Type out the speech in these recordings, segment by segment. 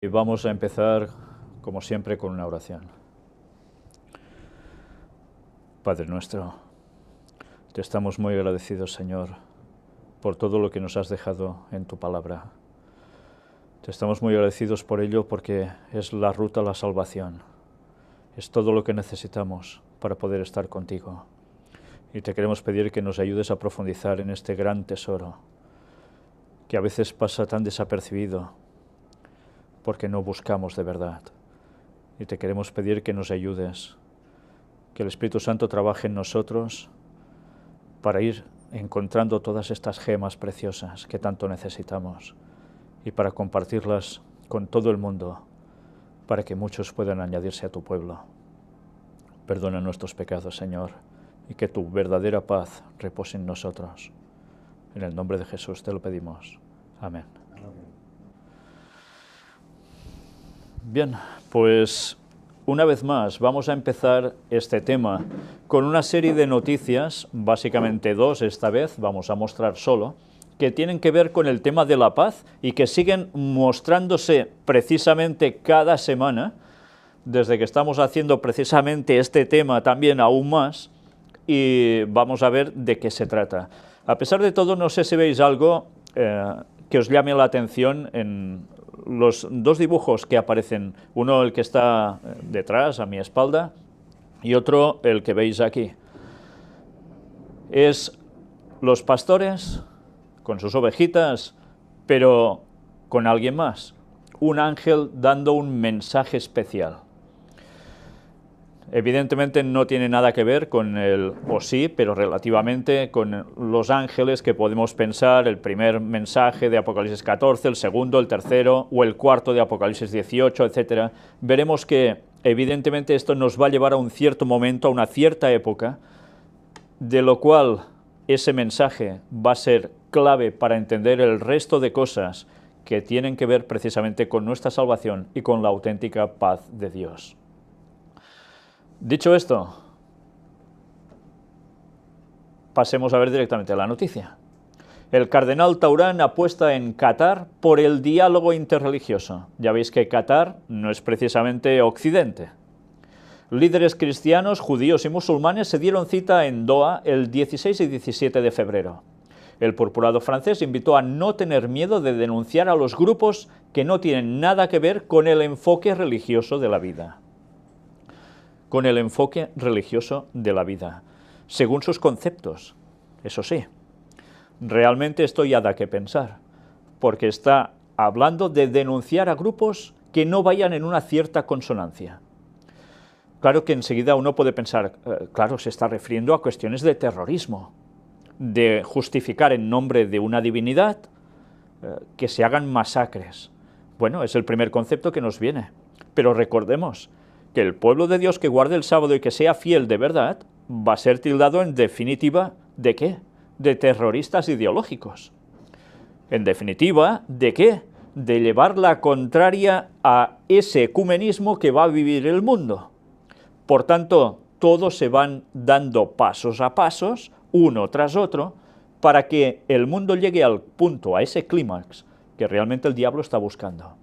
Y vamos a empezar, como siempre, con una oración. Padre nuestro, te estamos muy agradecidos, Señor, por todo lo que nos has dejado en tu palabra. Te estamos muy agradecidos por ello porque es la ruta a la salvación. Es todo lo que necesitamos para poder estar contigo. Y te queremos pedir que nos ayudes a profundizar en este gran tesoro, que a veces pasa tan desapercibido, porque no buscamos de verdad. Y te queremos pedir que nos ayudes, que el Espíritu Santo trabaje en nosotros para ir encontrando todas estas gemas preciosas que tanto necesitamos y para compartirlas con todo el mundo, para que muchos puedan añadirse a tu pueblo. Perdona nuestros pecados, Señor, y que tu verdadera paz repose en nosotros. En el nombre de Jesús te lo pedimos. Amén. Bien, pues una vez más vamos a empezar este tema con una serie de noticias, básicamente dos esta vez, vamos a mostrar solo, que tienen que ver con el tema de la paz y que siguen mostrándose precisamente cada semana, desde que estamos haciendo precisamente este tema también aún más, y vamos a ver de qué se trata. A pesar de todo, no sé si veis algo que os llame la atención en los dos dibujos que aparecen, uno el que está detrás, a mi espalda, y otro el que veis aquí. Es los pastores con sus ovejitas, pero con alguien más, un ángel dando un mensaje especial. Evidentemente no tiene nada que ver con o sí, pero relativamente con los ángeles que podemos pensar, el primer mensaje de Apocalipsis 14, el segundo, el tercero o el cuarto de Apocalipsis 18, etc. Veremos que evidentemente esto nos va a llevar a un cierto momento, a una cierta época, de lo cual ese mensaje va a ser clave para entender el resto de cosas que tienen que ver precisamente con nuestra salvación y con la auténtica paz de Dios. Dicho esto, pasemos a ver directamente la noticia. El cardenal Taurán apuesta en Qatar por el diálogo interreligioso. Ya veis que Qatar no es precisamente Occidente. Líderes cristianos, judíos y musulmanes se dieron cita en Doha el 16 y 17 de febrero. El purpurado francés invitó a no tener miedo de denunciar a los grupos que no tienen nada que ver con el enfoque religioso de la vida. Con el enfoque religioso de la vida, según sus conceptos, eso sí. Realmente esto ya da que pensar, porque está hablando de denunciar a grupos que no vayan en una cierta consonancia. Claro que enseguida uno puede pensar, claro, se está refiriendo a cuestiones de terrorismo, de justificar en nombre de una divinidad que se hagan masacres. Bueno, es el primer concepto que nos viene, pero recordemos que el pueblo de Dios que guarde el sábado y que sea fiel de verdad, va a ser tildado en definitiva, ¿de qué? De terroristas ideológicos. En definitiva, ¿de qué? De llevar la contraria a ese ecumenismo que va a vivir el mundo. Por tanto, todos se van dando pasos a pasos, uno tras otro, para que el mundo llegue al punto, a ese clímax, que realmente el diablo está buscando.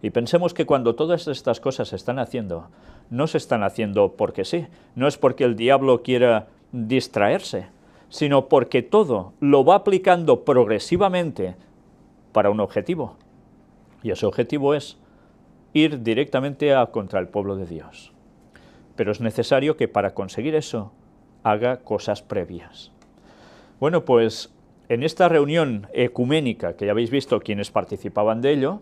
Y pensemos que cuando todas estas cosas se están haciendo, no se están haciendo porque sí, no es porque el diablo quiera distraerse, sino porque todo lo va aplicando progresivamente para un objetivo. Y ese objetivo es ir directamente contra el pueblo de Dios. Pero es necesario que para conseguir eso haga cosas previas. Bueno, pues en esta reunión ecuménica, que ya habéis visto quienes participaban de ello,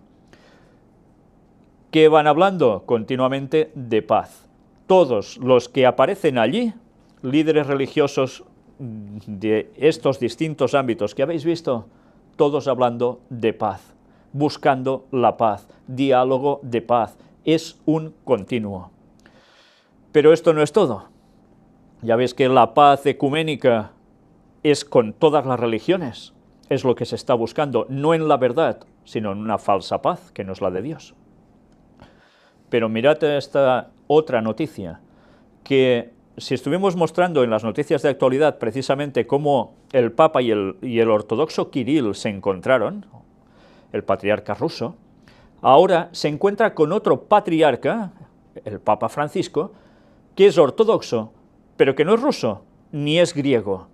¿qué van hablando? Continuamente de paz. Todos los que aparecen allí, líderes religiosos de estos distintos ámbitos que habéis visto, todos hablando de paz, buscando la paz, diálogo de paz, es un continuo. Pero esto no es todo. Ya veis que la paz ecuménica es con todas las religiones, es lo que se está buscando, no en la verdad, sino en una falsa paz, que no es la de Dios. Pero mirad esta otra noticia, que si estuvimos mostrando en las noticias de actualidad precisamente cómo el Papa y el ortodoxo Kirill se encontraron, el patriarca ruso, ahora se encuentra con otro patriarca, el Papa Francisco, que es ortodoxo, pero que no es ruso, ni es griego.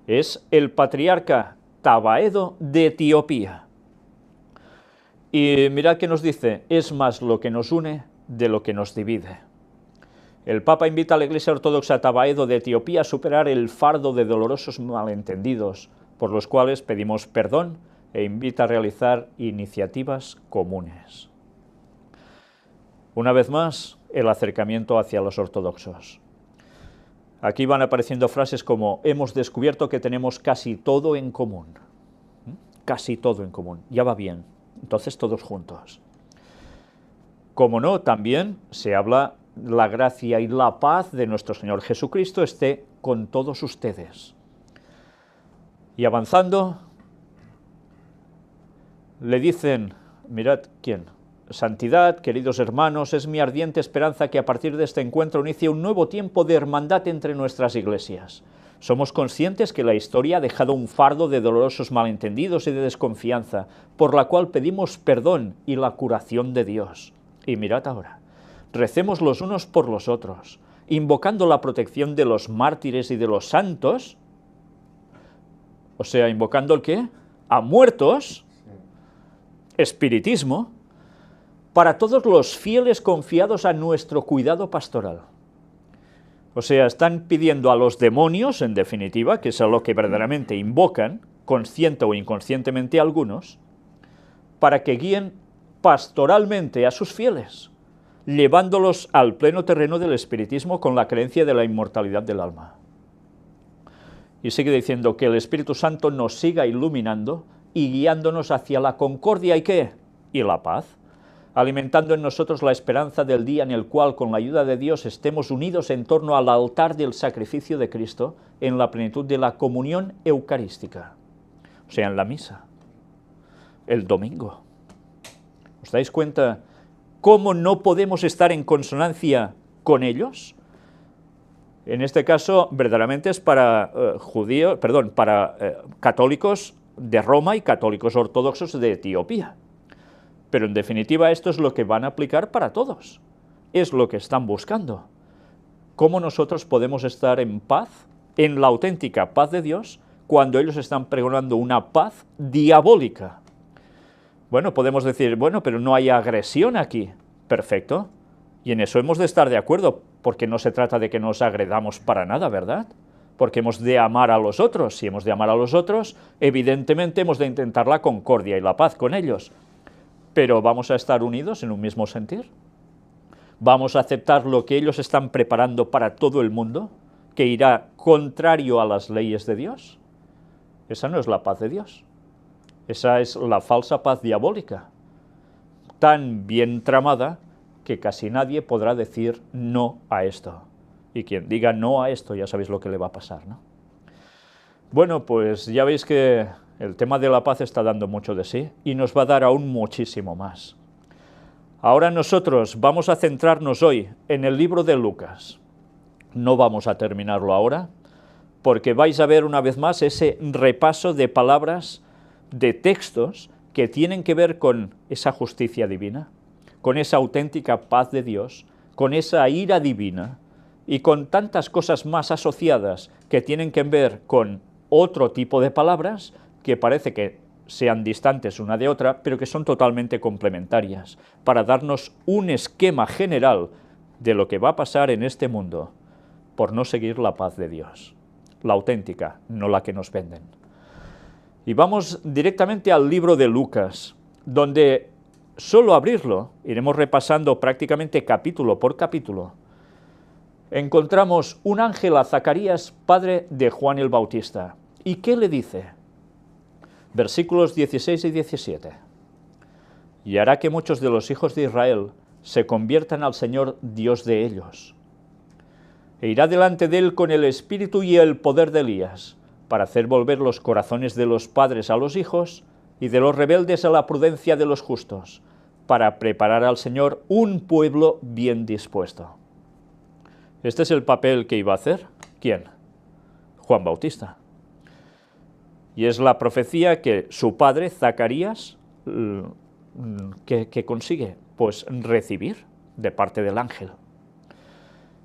Es el patriarca Tabaedo de Etiopía. Y mirad que nos dice, es más lo que nos une de lo que nos divide. El Papa invita a la Iglesia Ortodoxa Tabaedo de Etiopía a superar el fardo de dolorosos malentendidos, por los cuales pedimos perdón e invita a realizar iniciativas comunes. Una vez más, el acercamiento hacia los ortodoxos. Aquí van apareciendo frases como, hemos descubierto que tenemos casi todo en común. Casi todo en común, ya va bien, entonces todos juntos. Como no, también se habla la gracia y la paz de nuestro Señor Jesucristo esté con todos ustedes. Y avanzando, le dicen, mirad quién, santidad, queridos hermanos, es mi ardiente esperanza que a partir de este encuentro inicie un nuevo tiempo de hermandad entre nuestras iglesias. Somos conscientes que la historia ha dejado un fardo de dolorosos malentendidos y de desconfianza, por la cual pedimos perdón y la curación de Dios. Y mirad ahora, recemos los unos por los otros, invocando la protección de los mártires y de los santos, o sea, invocando ¿el qué? A muertos, espiritismo, para todos los fieles confiados a nuestro cuidado pastoral. O sea, están pidiendo a los demonios, en definitiva, que es a lo que verdaderamente invocan, consciente o inconscientemente algunos, para que guíen pastoralmente a sus fieles, llevándolos al pleno terreno del espiritismo con la creencia de la inmortalidad del alma. Y sigue diciendo que el Espíritu Santo nos siga iluminando y guiándonos hacia la concordia y ¿qué? Y la paz, alimentando en nosotros la esperanza del día en el cual, con la ayuda de Dios, estemos unidos en torno al altar del sacrificio de Cristo en la plenitud de la comunión eucarística, o sea, en la misa, el domingo. ¿Os dais cuenta cómo no podemos estar en consonancia con ellos? En este caso, verdaderamente es para católicos de Roma y católicos ortodoxos de Etiopía. Pero en definitiva esto es lo que van a aplicar para todos. Es lo que están buscando. ¿Cómo nosotros podemos estar en paz, en la auténtica paz de Dios, cuando ellos están pregonando una paz diabólica? Bueno, podemos decir, bueno, pero no hay agresión aquí. Perfecto. Y en eso hemos de estar de acuerdo, porque no se trata de que nos agredamos para nada, ¿verdad? Porque hemos de amar a los otros. Si hemos de amar a los otros, evidentemente hemos de intentar la concordia y la paz con ellos. Pero ¿vamos a estar unidos en un mismo sentir? ¿Vamos a aceptar lo que ellos están preparando para todo el mundo, que irá contrario a las leyes de Dios? Esa no es la paz de Dios. Esa es la falsa paz diabólica, tan bien tramada que casi nadie podrá decir no a esto. Y quien diga no a esto, ya sabéis lo que le va a pasar, ¿no? Bueno, pues ya veis que el tema de la paz está dando mucho de sí y nos va a dar aún muchísimo más. Ahora nosotros vamos a centrarnos hoy en el libro de Lucas. No vamos a terminarlo ahora, porque vais a ver una vez más ese repaso de palabras, de textos que tienen que ver con esa justicia divina, con esa auténtica paz de Dios, con esa ira divina y con tantas cosas más asociadas que tienen que ver con otro tipo de palabras que parece que sean distantes una de otra, pero que son totalmente complementarias, para darnos un esquema general de lo que va a pasar en este mundo por no seguir la paz de Dios, la auténtica, no la que nos venden. Y vamos directamente al libro de Lucas, donde solo abrirlo, iremos repasando prácticamente capítulo por capítulo, encontramos un ángel a Zacarías, padre de Juan el Bautista. ¿Y qué le dice? Versículos 16 y 17. Y hará que muchos de los hijos de Israel se conviertan al Señor Dios de ellos. E irá delante de él con el espíritu y el poder de Elías, para hacer volver los corazones de los padres a los hijos y de los rebeldes a la prudencia de los justos, para preparar al Señor un pueblo bien dispuesto. Este es el papel que iba a hacer. ¿Quién? Juan Bautista. Y es la profecía que su padre, Zacarías, ¿qué consigue? Pues recibir de parte del ángel.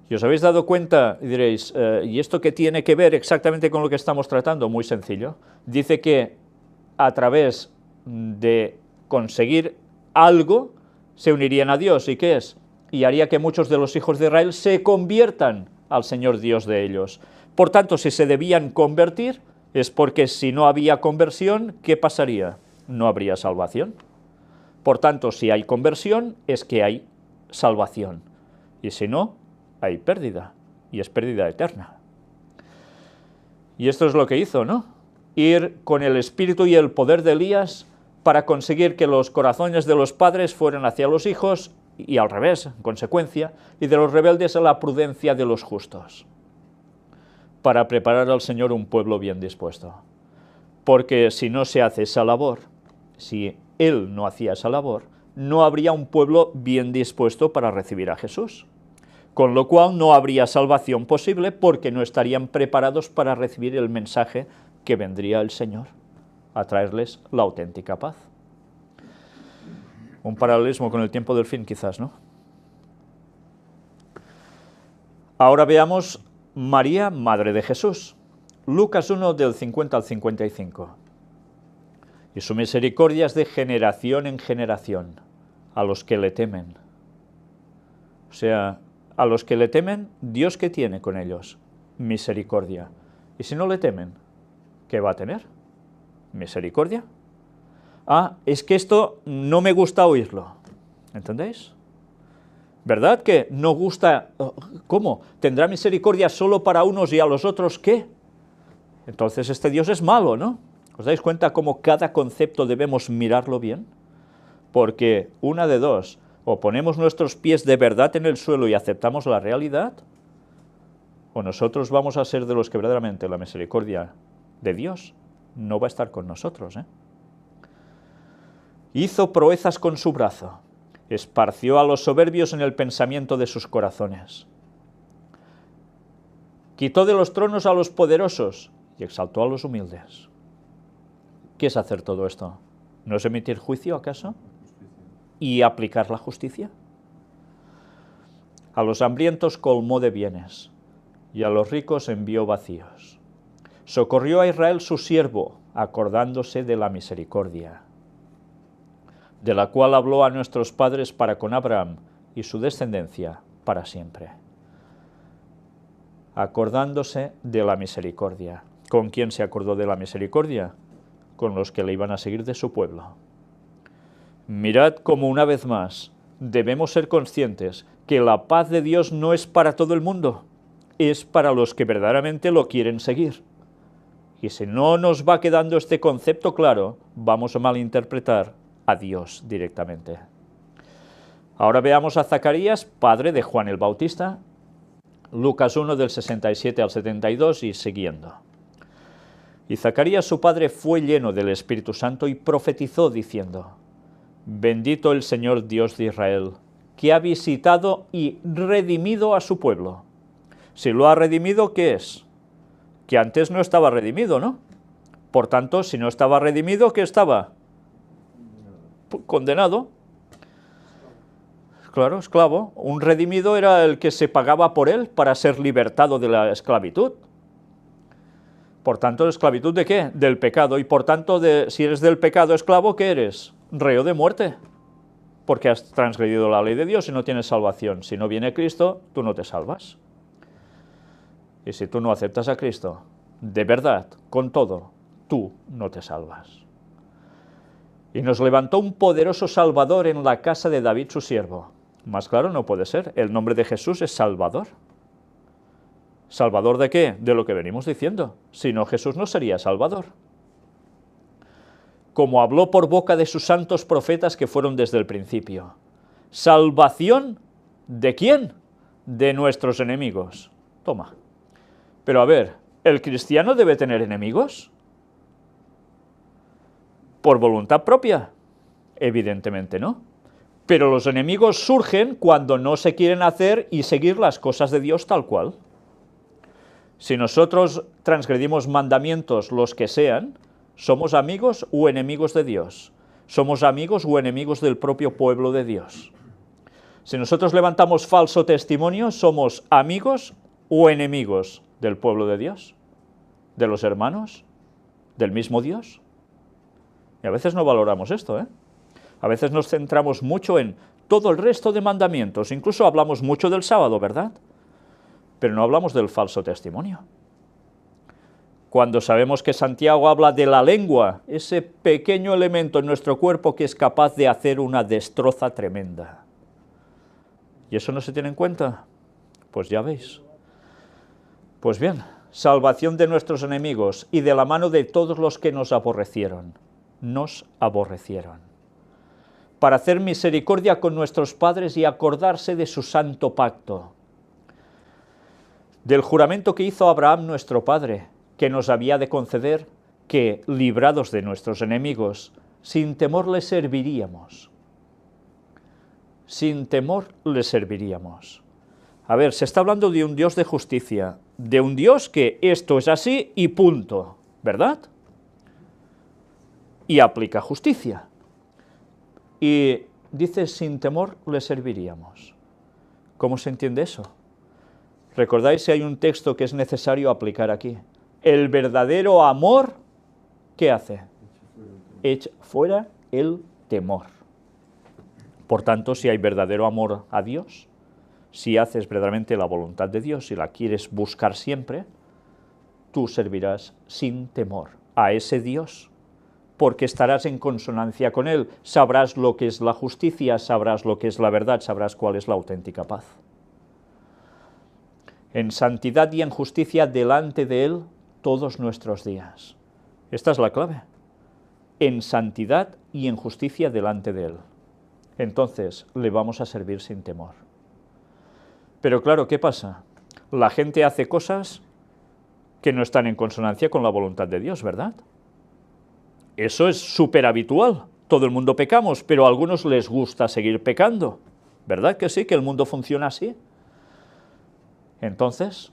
¿Y os habéis dado cuenta? Y diréis, ¿y esto qué tiene que ver exactamente con lo que estamos tratando? Muy sencillo. Dice que a través de conseguir algo se unirían a Dios. ¿Y qué es? Y haría que muchos de los hijos de Israel se conviertan al Señor Dios de ellos. Por tanto, si se debían convertir, es porque si no había conversión, ¿qué pasaría? No habría salvación. Por tanto, si hay conversión, es que hay salvación. Y si no, hay pérdida. Y es pérdida eterna. Y esto es lo que hizo, ¿no? Ir con el espíritu y el poder de Elías para conseguir que los corazones de los padres fueran hacia los hijos y al revés, en consecuencia, y de los rebeldes a la prudencia de los justos, para preparar al Señor un pueblo bien dispuesto. Porque si no se hace esa labor, si Él no hacía esa labor, no habría un pueblo bien dispuesto para recibir a Jesús. Con lo cual no habría salvación posible porque no estarían preparados para recibir el mensaje que vendría el Señor a traerles la auténtica paz. Un paralelismo con el tiempo del fin, quizás, ¿no? Ahora veamos María, Madre de Jesús. Lucas 1, del 50 al 55. Y su misericordia es de generación en generación, a los que le temen. O sea, a los que le temen, ¿Dios qué tiene con ellos? Misericordia. Y si no le temen, ¿qué va a tener? ¿Misericordia? Ah, es que esto no me gusta oírlo. ¿Entendéis? ¿Verdad que no gusta? ¿Cómo? ¿Tendrá misericordia solo para unos y a los otros qué? Entonces este Dios es malo, ¿no? ¿Os dais cuenta cómo cada concepto debemos mirarlo bien? Porque una de dos, o ponemos nuestros pies de verdad en el suelo y aceptamos la realidad, o nosotros vamos a ser de los que verdaderamente la misericordia de Dios no va a estar con nosotros, ¿eh? Hizo proezas con su brazo, esparció a los soberbios en el pensamiento de sus corazones. Quitó de los tronos a los poderosos y exaltó a los humildes. ¿Qué es hacer todo esto? ¿No es emitir juicio, acaso? ¿Y aplicar la justicia? A los hambrientos colmó de bienes, y a los ricos envió vacíos. Socorrió a Israel su siervo, acordándose de la misericordia, de la cual habló a nuestros padres para con Abraham y su descendencia para siempre. Acordándose de la misericordia. ¿Con quién se acordó de la misericordia? Con los que le iban a seguir de su pueblo. Mirad cómo una vez más debemos ser conscientes que la paz de Dios no es para todo el mundo, es para los que verdaderamente lo quieren seguir. Y si no nos va quedando este concepto claro, vamos a malinterpretar a Dios directamente. Ahora veamos a Zacarías, padre de Juan el Bautista, Lucas 1 del 67 al 72 y siguiendo. Y Zacarías su padre fue lleno del Espíritu Santo y profetizó diciendo: Bendito el Señor Dios de Israel, que ha visitado y redimido a su pueblo. Si lo ha redimido, ¿qué es? Que antes no estaba redimido, ¿no? Por tanto, si no estaba redimido, ¿qué estaba? Condenado. Claro, esclavo. Un redimido era el que se pagaba por él para ser libertado de la esclavitud. Por tanto, ¿esclavitud de qué? Del pecado. Y por tanto, si eres del pecado esclavo, ¿qué eres? Reo de muerte. Porque has transgredido la ley de Dios y no tienes salvación. Si no viene Cristo, tú no te salvas. Y si tú no aceptas a Cristo, de verdad, con todo, tú no te salvas. Y nos levantó un poderoso Salvador en la casa de David su siervo. Más claro no puede ser. El nombre de Jesús es Salvador. ¿Salvador de qué? De lo que venimos diciendo. Si no, Jesús no sería Salvador. Como habló por boca de sus santos profetas que fueron desde el principio. ¿Salvación de quién? De nuestros enemigos. Toma. Pero a ver, ¿el cristiano debe tener enemigos? ¿Por voluntad propia? Evidentemente no. Pero los enemigos surgen cuando no se quieren hacer y seguir las cosas de Dios tal cual. Si nosotros transgredimos mandamientos, los que sean, ¿somos amigos o enemigos de Dios? ¿Somos amigos o enemigos del propio pueblo de Dios? Si nosotros levantamos falso testimonio, ¿somos amigos o enemigos del pueblo de Dios? ¿De los hermanos? ¿Del mismo Dios? Y a veces no valoramos esto, ¿eh? A veces nos centramos mucho en todo el resto de mandamientos, incluso hablamos mucho del sábado, ¿verdad? Pero no hablamos del falso testimonio. Cuando sabemos que Santiago habla de la lengua, ese pequeño elemento en nuestro cuerpo que es capaz de hacer una destroza tremenda. ¿Y eso no se tiene en cuenta? Pues ya veis. Pues bien, salvación de nuestros enemigos y de la mano de todos los que nos aborrecieron. Nos aborrecieron. Para hacer misericordia con nuestros padres y acordarse de su santo pacto, del juramento que hizo Abraham nuestro padre, que nos había de conceder que, librados de nuestros enemigos, sin temor le serviríamos. Sin temor le serviríamos. A ver, se está hablando de un Dios de justicia, de un Dios que esto es así y punto, ¿verdad? Y aplica justicia. Y dice, sin temor le serviríamos. ¿Cómo se entiende eso? ¿Recordáis si hay un texto que es necesario aplicar aquí? El verdadero amor, ¿qué hace? Echa fuera el temor. Por tanto, si hay verdadero amor a Dios, si haces verdaderamente la voluntad de Dios y la quieres buscar siempre, tú servirás sin temor a ese Dios, porque estarás en consonancia con Él, sabrás lo que es la justicia, sabrás lo que es la verdad, sabrás cuál es la auténtica paz. En santidad y en justicia delante de Él todos nuestros días. Esta es la clave. En santidad y en justicia delante de Él. Entonces le vamos a servir sin temor. Pero claro, ¿qué pasa? La gente hace cosas que no están en consonancia con la voluntad de Dios, ¿verdad? Eso es súper habitual. Todo el mundo pecamos, pero a algunos les gusta seguir pecando. ¿Verdad que sí, que el mundo funciona así? Entonces,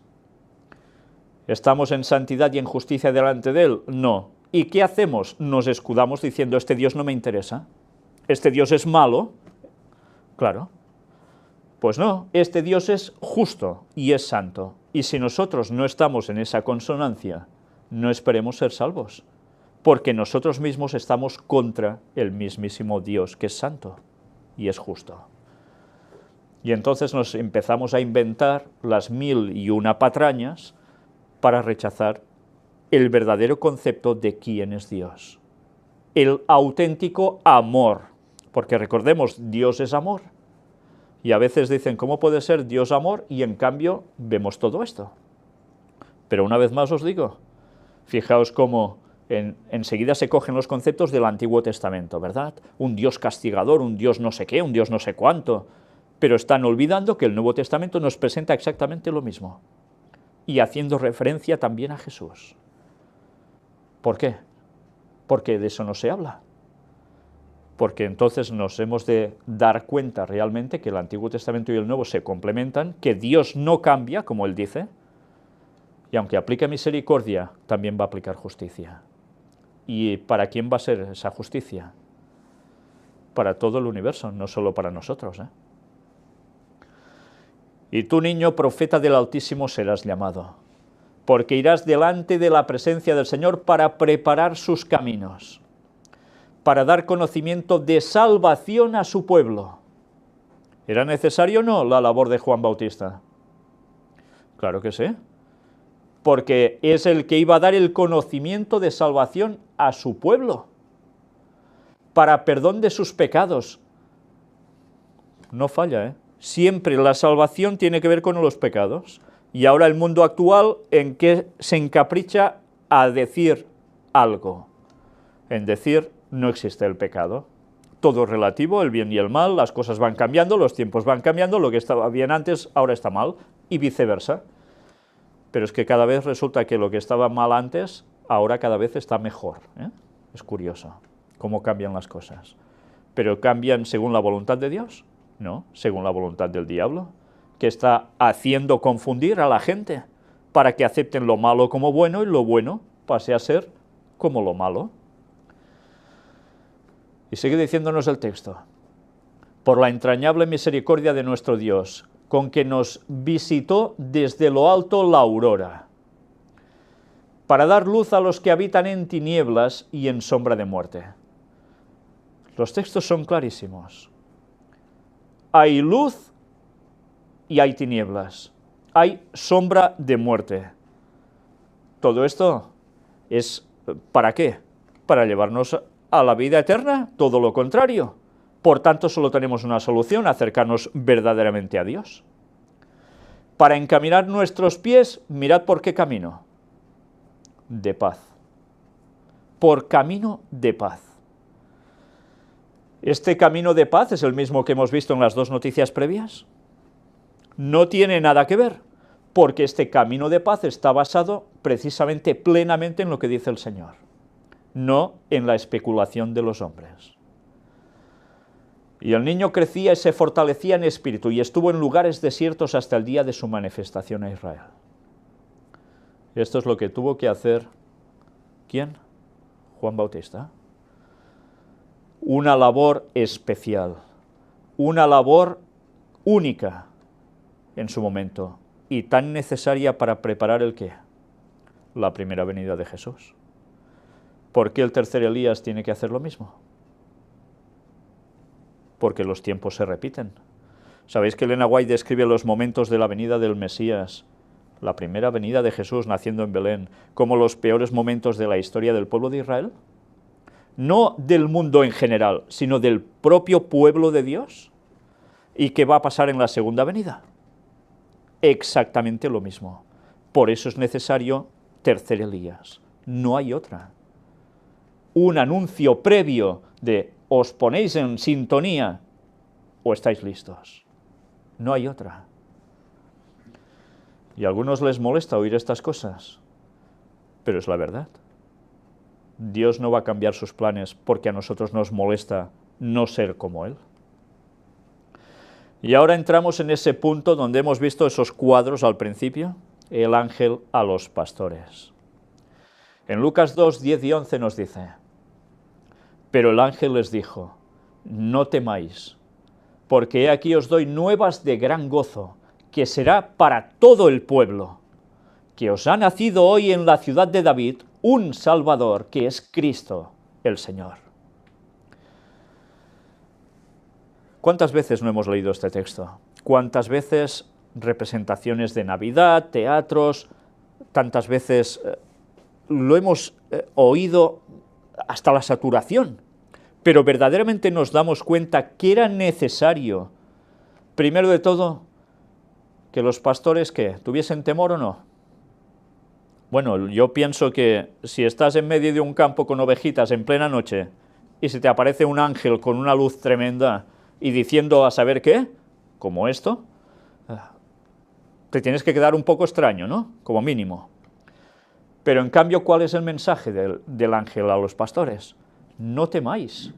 ¿estamos en santidad y en justicia delante de Él? No. ¿Y qué hacemos? Nos escudamos diciendo, este Dios no me interesa, este Dios es malo. Claro. Pues no, este Dios es justo y es santo. Y si nosotros no estamos en esa consonancia, no esperemos ser salvos, porque nosotros mismos estamos contra el mismísimo Dios que es santo y es justo. Y entonces nos empezamos a inventar las 1001 patrañas para rechazar el verdadero concepto de quién es Dios. El auténtico amor, porque recordemos, Dios es amor. Y a veces dicen, ¿cómo puede ser Dios amor? Y en cambio vemos todo esto. Pero una vez más os digo, fijaos cómo enseguida se cogen los conceptos del Antiguo Testamento, ¿verdad? Un Dios castigador, un Dios no sé qué, un Dios no sé cuánto. Pero están olvidando que el Nuevo Testamento nos presenta exactamente lo mismo. Y haciendo referencia también a Jesús. ¿Por qué? Porque de eso no se habla. Porque entonces nos hemos de dar cuenta realmente que el Antiguo Testamento y el Nuevo se complementan, que Dios no cambia, como Él dice, y aunque aplique misericordia, también va a aplicar justicia. ¿Y para quién va a ser esa justicia? Para todo el universo, no solo para nosotros, ¿eh? Y tú, niño, profeta del Altísimo serás llamado, porque irás delante de la presencia del Señor para preparar sus caminos, para dar conocimiento de salvación a su pueblo. ¿Era necesario o no la labor de Juan Bautista? Claro que sí, porque es el que iba a dar el conocimiento de salvación a su pueblo, para perdón de sus pecados. No falla, ¿eh? Siempre la salvación tiene que ver con los pecados. Y ahora el mundo actual, ¿en qué se encapricha a decir algo? En decir, no existe el pecado. Todo es relativo, el bien y el mal, las cosas van cambiando, los tiempos van cambiando, lo que estaba bien antes ahora está mal, y viceversa. Pero es que cada vez resulta que lo que estaba mal antes, ahora cada vez está mejor, ¿eh? Es curioso cómo cambian las cosas. ¿Pero cambian según la voluntad de Dios? No, según la voluntad del diablo, que está haciendo confundir a la gente para que acepten lo malo como bueno y lo bueno pase a ser como lo malo. Y sigue diciéndonos el texto: por la entrañable misericordia de nuestro Dios, con que nos visitó desde lo alto la aurora, para dar luz a los que habitan en tinieblas y en sombra de muerte. Los textos son clarísimos. Hay luz y hay tinieblas. Hay sombra de muerte. Todo esto es ¿para qué? ¿Para llevarnos a la vida eterna? Todo lo contrario. Por tanto, solo tenemos una solución: acercarnos verdaderamente a Dios. Para encaminar nuestros pies, mirad por qué camino. De paz. Por camino de paz. ¿Este camino de paz es el mismo que hemos visto en las dos noticias previas? No tiene nada que ver, porque este camino de paz está basado precisamente plenamente en lo que dice el Señor, no en la especulación de los hombres. Y el niño crecía y se fortalecía en espíritu, y estuvo en lugares desiertos hasta el día de su manifestación a Israel. Esto es lo que tuvo que hacer, ¿quién? Juan Bautista. Una labor especial, una labor única en su momento, y tan necesaria para preparar el ¿qué? La primera venida de Jesús. ¿Por qué el tercer Elías tiene que hacer lo mismo? Porque los tiempos se repiten. ¿Sabéis que Elena White describe los momentos de la venida del Mesías, la primera venida de Jesús naciendo en Belén, como los peores momentos de la historia del pueblo de Israel? No del mundo en general, sino del propio pueblo de Dios. ¿Y qué va a pasar en la segunda venida? Exactamente lo mismo. Por eso es necesario tercer Elías. No hay otra. Un anuncio previo de os ponéis en sintonía o estáis listos. No hay otra. Y a algunos les molesta oír estas cosas, pero es la verdad. Dios no va a cambiar sus planes porque a nosotros nos molesta no ser como Él. Y ahora entramos en ese punto donde hemos visto esos cuadros al principio, el ángel a los pastores. En Lucas 2, 10 y 11 nos dice: pero el ángel les dijo: no temáis, porque he aquí os doy nuevas de gran gozo, que será para todo el pueblo, que os ha nacido hoy en la ciudad de David un Salvador, que es Cristo el Señor. ¿Cuántas veces no hemos leído este texto? ¿Cuántas veces representaciones de Navidad, teatros, tantas veces lo hemos oído hasta la saturación? Pero verdaderamente nos damos cuenta que era necesario, primero de todo, que los pastores, ¿qué?, tuviesen temor o no. Bueno, yo pienso que si estás en medio de un campo con ovejitas en plena noche y se te aparece un ángel con una luz tremenda y diciendo a saber qué, como esto, te tienes que quedar un poco extraño, ¿no?, como mínimo. Pero en cambio, ¿cuál es el mensaje del ángel a los pastores? No temáis.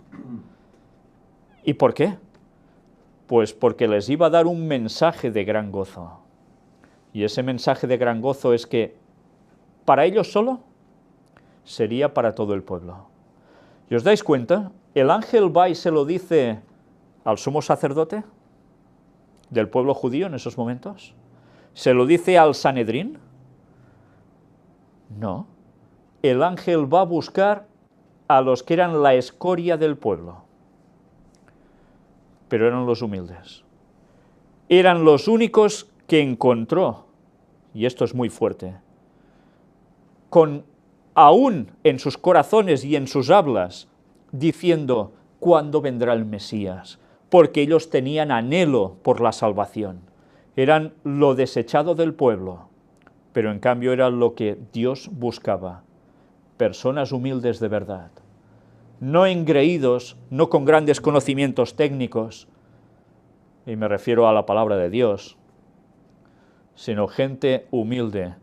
¿Y por qué? Pues porque les iba a dar un mensaje de gran gozo. Y ese mensaje de gran gozo es que para ellos solo sería para todo el pueblo. ¿Y os dais cuenta? El ángel va y se lo dice al sumo sacerdote del pueblo judío en esos momentos. ¿Se lo dice al Sanedrín? No. El ángel va a buscar a los que eran la escoria del pueblo. Pero eran los humildes. Eran los únicos que encontró, y esto es muy fuerte, con aún en sus corazones y en sus hablas, diciendo: ¿cuándo vendrá el Mesías? Porque ellos tenían anhelo por la salvación. Eran lo desechado del pueblo, pero en cambio era lo que Dios buscaba. Personas humildes de verdad. No engreídos, no con grandes conocimientos técnicos, y me refiero a la palabra de Dios, sino gente humilde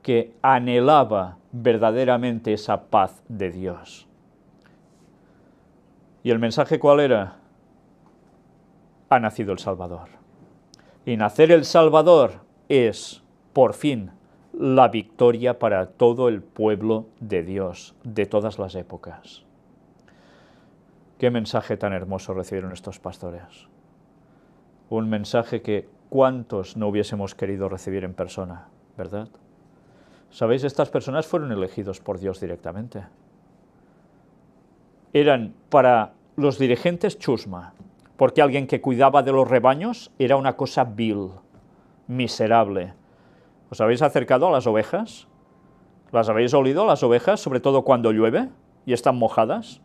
que anhelaba verdaderamente esa paz de Dios. ¿Y el mensaje cuál era? Ha nacido el Salvador. Y nacer el Salvador es, por fin, la victoria para todo el pueblo de Dios, de todas las épocas. Qué mensaje tan hermoso recibieron estos pastores. Un mensaje que cuántos no hubiésemos querido recibir en persona, ¿verdad? ¿Sabéis? Estas personas fueron elegidos por Dios directamente. Eran para los dirigentes chusma, porque alguien que cuidaba de los rebaños era una cosa vil, miserable. ¿Os habéis acercado a las ovejas? ¿Las habéis olido, las ovejas, sobre todo cuando llueve y están mojadas?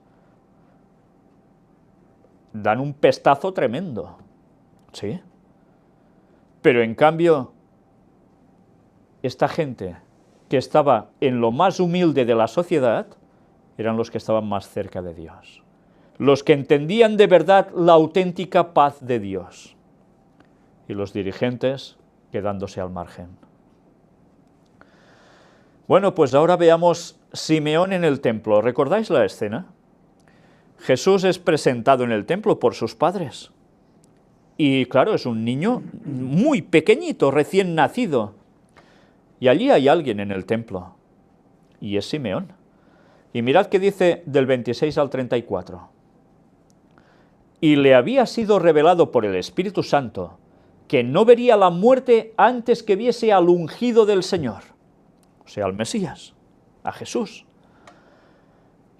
Dan un pestazo tremendo, ¿sí? Pero en cambio, esta gente que estaba en lo más humilde de la sociedad, eran los que estaban más cerca de Dios. Los que entendían de verdad la auténtica paz de Dios. Y los dirigentes quedándose al margen. Bueno, pues ahora veamos Simeón en el templo. ¿Recordáis la escena? Jesús es presentado en el templo por sus padres. Y claro, es un niño muy pequeñito, recién nacido. Y allí hay alguien en el templo. Y es Simeón. Y mirad qué dice del 26 al 34. Y le había sido revelado por el Espíritu Santo que no vería la muerte antes que viese al ungido del Señor. O sea, al Mesías, a Jesús.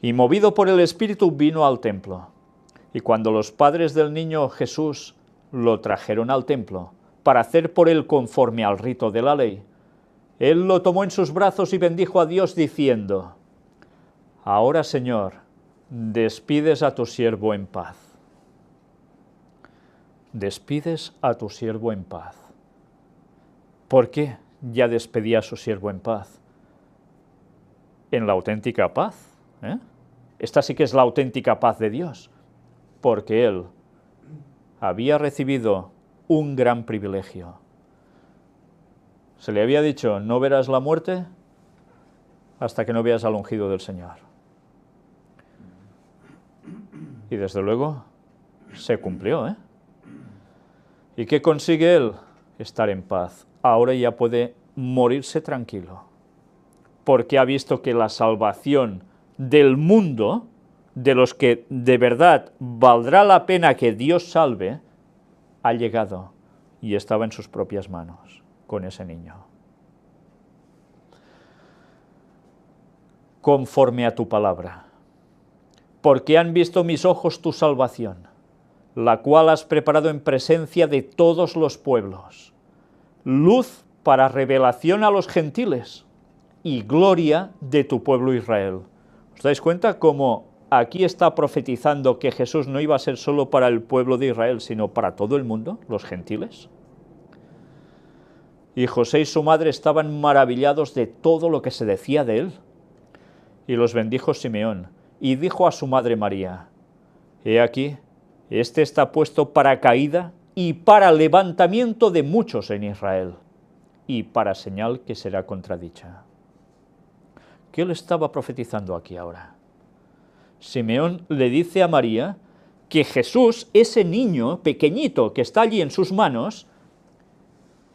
Y movido por el Espíritu vino al templo. Y cuando los padres del niño Jesús lo trajeron al templo para hacer por él conforme al rito de la ley, él lo tomó en sus brazos y bendijo a Dios diciendo: Ahora, Señor, despides a tu siervo en paz. Despides a tu siervo en paz. ¿Por qué ya despedía a su siervo en paz? En la auténtica paz, ¿eh? Esta sí que es la auténtica paz de Dios, porque él había recibido un gran privilegio. Se le había dicho: no verás la muerte hasta que no veas al ungido del Señor. Y desde luego se cumplió, ¿eh? ¿Y qué consigue él? Estar en paz. Ahora ya puede morirse tranquilo, porque ha visto que la salvación del mundo, de los que de verdad valdrá la pena que Dios salve, ha llegado y estaba en sus propias manos con ese niño. Conforme a tu palabra, porque han visto mis ojos tu salvación, la cual has preparado en presencia de todos los pueblos, luz para revelación a los gentiles y gloria de tu pueblo Israel. ¿Os dais cuenta cómo aquí está profetizando que Jesús no iba a ser solo para el pueblo de Israel, sino para todo el mundo, los gentiles? Y José y su madre estaban maravillados de todo lo que se decía de él. Y los bendijo Simeón, y dijo a su madre María: He aquí, este está puesto para caída y para levantamiento de muchos en Israel, y para señal que será contradicha. ¿Qué le estaba profetizando aquí ahora? Simeón le dice a María que Jesús, ese niño pequeñito que está allí en sus manos,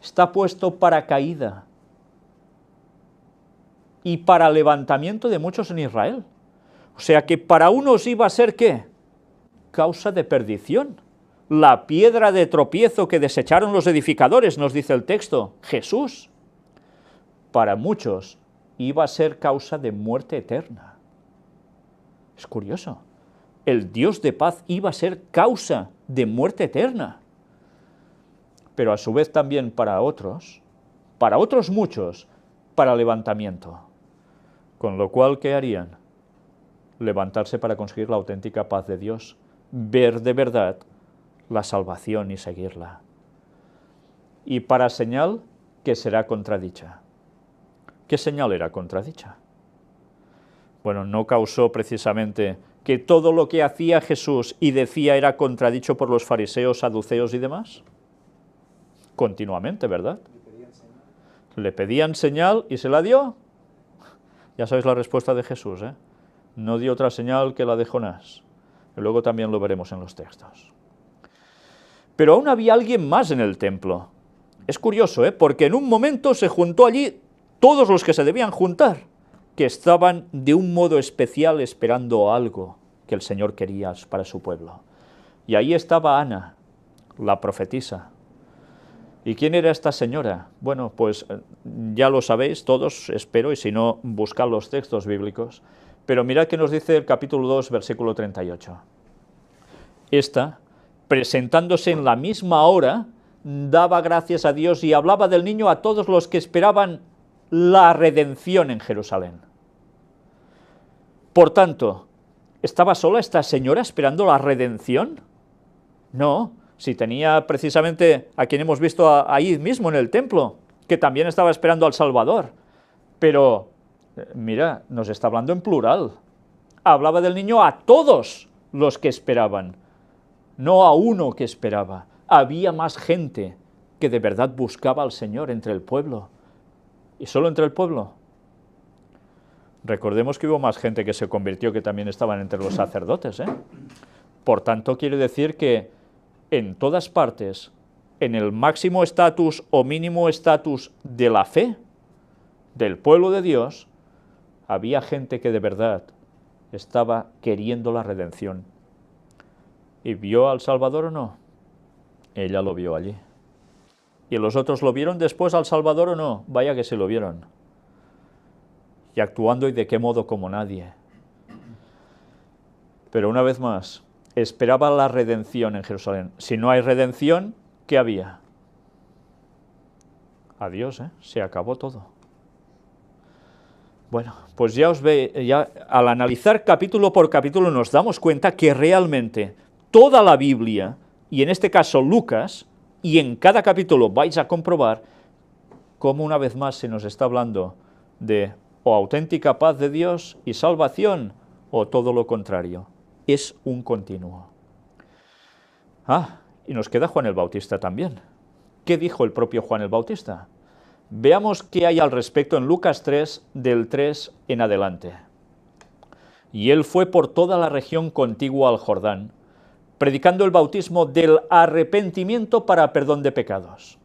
está puesto para caída y para levantamiento de muchos en Israel. O sea que para unos iba a ser, ¿qué? Causa de perdición. La piedra de tropiezo que desecharon los edificadores, nos dice el texto, Jesús. Para muchos iba a ser causa de muerte eterna. Es curioso. El Dios de paz iba a ser causa de muerte eterna. Pero a su vez también para otros muchos, para levantamiento. Con lo cual, ¿qué harían? Levantarse para conseguir la auténtica paz de Dios, ver de verdad la salvación y seguirla. Y para señal que será contradicha. ¿Qué señal era contradicha? Bueno, no causó precisamente que todo lo que hacía Jesús y decía era contradicho por los fariseos, saduceos y demás. Continuamente, ¿verdad? Le pedían señal y se la dio. Ya sabéis la respuesta de Jesús, ¿eh? No dio otra señal que la de Jonás. Y luego también lo veremos en los textos. Pero aún había alguien más en el templo. Es curioso, ¿eh? Porque en un momento se juntó allí todos los que se debían juntar, que estaban de un modo especial esperando algo que el Señor quería para su pueblo. Y ahí estaba Ana, la profetisa. ¿Y quién era esta señora? Bueno, pues ya lo sabéis todos, espero, y si no, buscad los textos bíblicos. Pero mirad qué nos dice el capítulo 2, versículo 38. Esta, presentándose en la misma hora, daba gracias a Dios y hablaba del niño a todos los que esperaban la redención en Jerusalén. Por tanto, ¿estaba sola esta señora esperando la redención? No, si tenía precisamente a quien hemos visto ahí mismo en el templo, que también estaba esperando al Salvador. Pero, mira, nos está hablando en plural. Hablaba del niño a todos los que esperaban, no a uno que esperaba. Había más gente que de verdad buscaba al Señor entre el pueblo. ¿Y solo entre el pueblo? Recordemos que hubo más gente que se convirtió que también estaban entre los sacerdotes, ¿eh? Por tanto, quiere decir que en todas partes, en el máximo estatus o mínimo estatus de la fe del pueblo de Dios, había gente que de verdad estaba queriendo la redención. ¿Y vio al Salvador o no? Ella lo vio allí. ¿Y los otros lo vieron después al Salvador o no? Vaya que se lo vieron. Y actuando y de qué modo como nadie. Pero una vez más, esperaba la redención en Jerusalén. Si no hay redención, ¿qué había? Adiós, se acabó todo. Bueno, pues ya al analizar capítulo por capítulo nos damos cuenta que realmente toda la Biblia, y en este caso Lucas, y en cada capítulo vais a comprobar cómo una vez más se nos está hablando de o auténtica paz de Dios y salvación, o todo lo contrario. Es un continuo. Y nos queda Juan el Bautista también. ¿Qué dijo el propio Juan el Bautista? Veamos qué hay al respecto en Lucas 3, del 3 en adelante. Y él fue por toda la región contigua al Jordán, predicando el bautismo del arrepentimiento para perdón de pecados.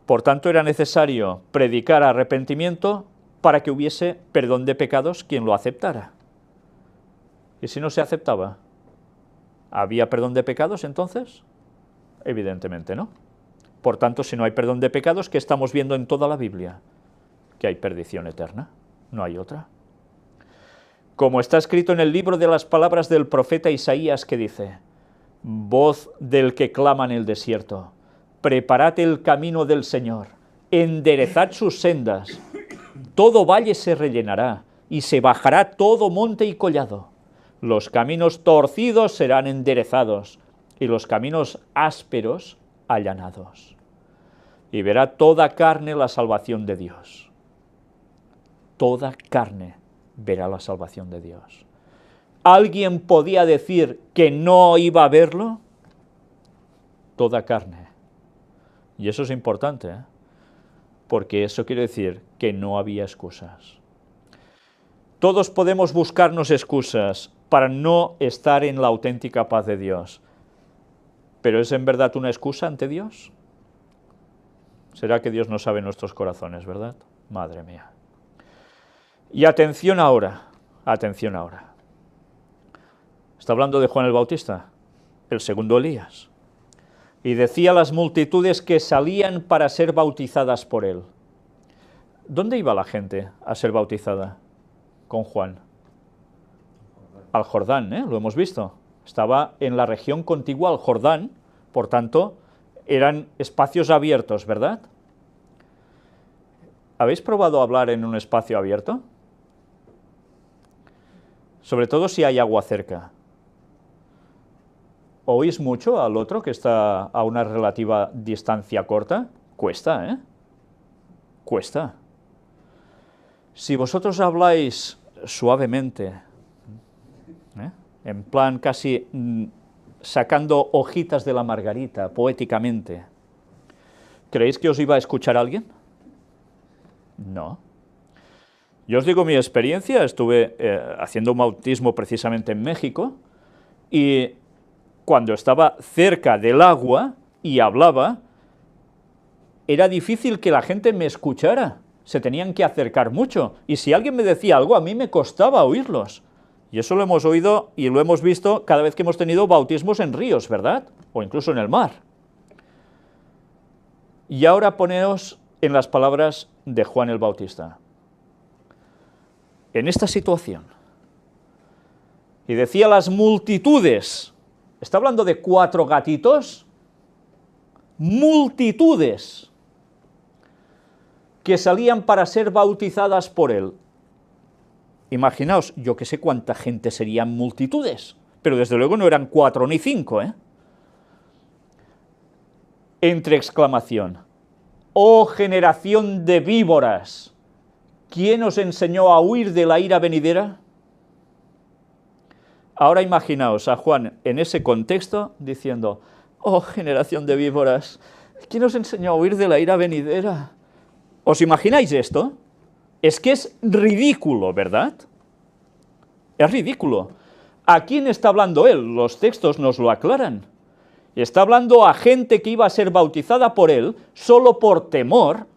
Por tanto, era necesario predicar arrepentimiento para que hubiese perdón de pecados quien lo aceptara. ¿Y si no se aceptaba? ¿Había perdón de pecados entonces? Evidentemente no. Por tanto, si no hay perdón de pecados, ¿qué estamos viendo en toda la Biblia? Que hay perdición eterna, no hay otra. Como está escrito en el libro de las palabras del profeta Isaías, que dice: voz del que clama en el desierto, preparad el camino del Señor, enderezad sus sendas, todo valle se rellenará, y se bajará todo monte y collado. Los caminos torcidos serán enderezados, y los caminos ásperos allanados. Y verá toda carne la salvación de Dios. Toda carne verá la salvación de Dios. ¿Alguien podía decir que no iba a verlo? Toda carne. Y eso es importante, porque eso quiere decir que no había excusas. Todos podemos buscarnos excusas para no estar en la auténtica paz de Dios. ¿Pero es en verdad una excusa ante Dios? ¿Será que Dios no sabe nuestros corazones, verdad? Madre mía. Y atención ahora, atención ahora. Está hablando de Juan el Bautista, el segundo Elías. Y decía a las multitudes que salían para ser bautizadas por él. ¿Dónde iba la gente a ser bautizada con Juan? Al Jordán, lo hemos visto. Estaba en la región contigua al Jordán, por tanto, eran espacios abiertos, ¿verdad? ¿Habéis probado hablar en un espacio abierto? Sobre todo si hay agua cerca. ¿Oís mucho al otro que está a una relativa distancia corta? Cuesta, Cuesta. Si vosotros habláis suavemente, en plan casi sacando hojitas de la margarita, poéticamente, ¿creéis que os iba a escuchar alguien? No. Yo os digo mi experiencia, estuve haciendo un bautismo precisamente en México, y cuando estaba cerca del agua y hablaba, era difícil que la gente me escuchara, se tenían que acercar mucho, y si alguien me decía algo, a mí me costaba oírlos. Y eso lo hemos oído y lo hemos visto cada vez que hemos tenido bautismos en ríos, ¿verdad? O incluso en el mar. Y ahora poneos en las palabras de Juan el Bautista. En esta situación, y decía las multitudes, ¿está hablando de 4 gatitos? Multitudes que salían para ser bautizadas por él. Imaginaos, yo que sé cuánta gente serían multitudes, pero desde luego no eran 4 ni 5, ¿eh? Entre exclamación, ¡oh generación de víboras! ¿Quién os enseñó a huir de la ira venidera? Ahora imaginaos a Juan en ese contexto diciendo, ¡oh generación de víboras! ¿Quién os enseñó a huir de la ira venidera? ¿Os imagináis esto? Es que es ridículo, ¿verdad? Es ridículo. ¿A quién está hablando él? Los textos nos lo aclaran. Está hablando a gente que iba a ser bautizada por él solo por temor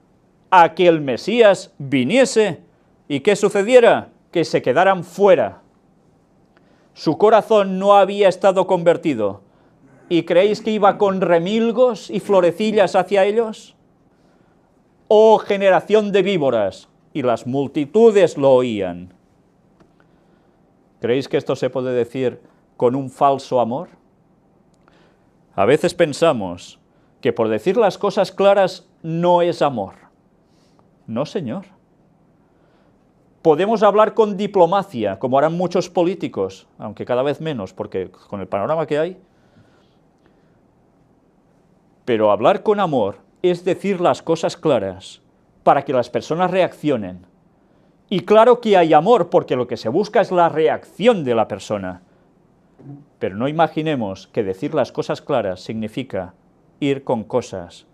a que el Mesías viniese y ¿qué sucediera? Que se quedaran fuera. Su corazón no había estado convertido. ¿Y creéis que iba con remilgos y florecillas hacia ellos? ¡Oh generación de víboras! Y las multitudes lo oían. ¿Creéis que esto se puede decir con un falso amor? A veces pensamos que por decir las cosas claras no es amor. No, señor. Podemos hablar con diplomacia, como harán muchos políticos, aunque cada vez menos, porque con el panorama que hay. Pero hablar con amor es decir las cosas claras, para que las personas reaccionen. Y claro que hay amor, porque lo que se busca es la reacción de la persona. Pero no imaginemos que decir las cosas claras significa ir con cosas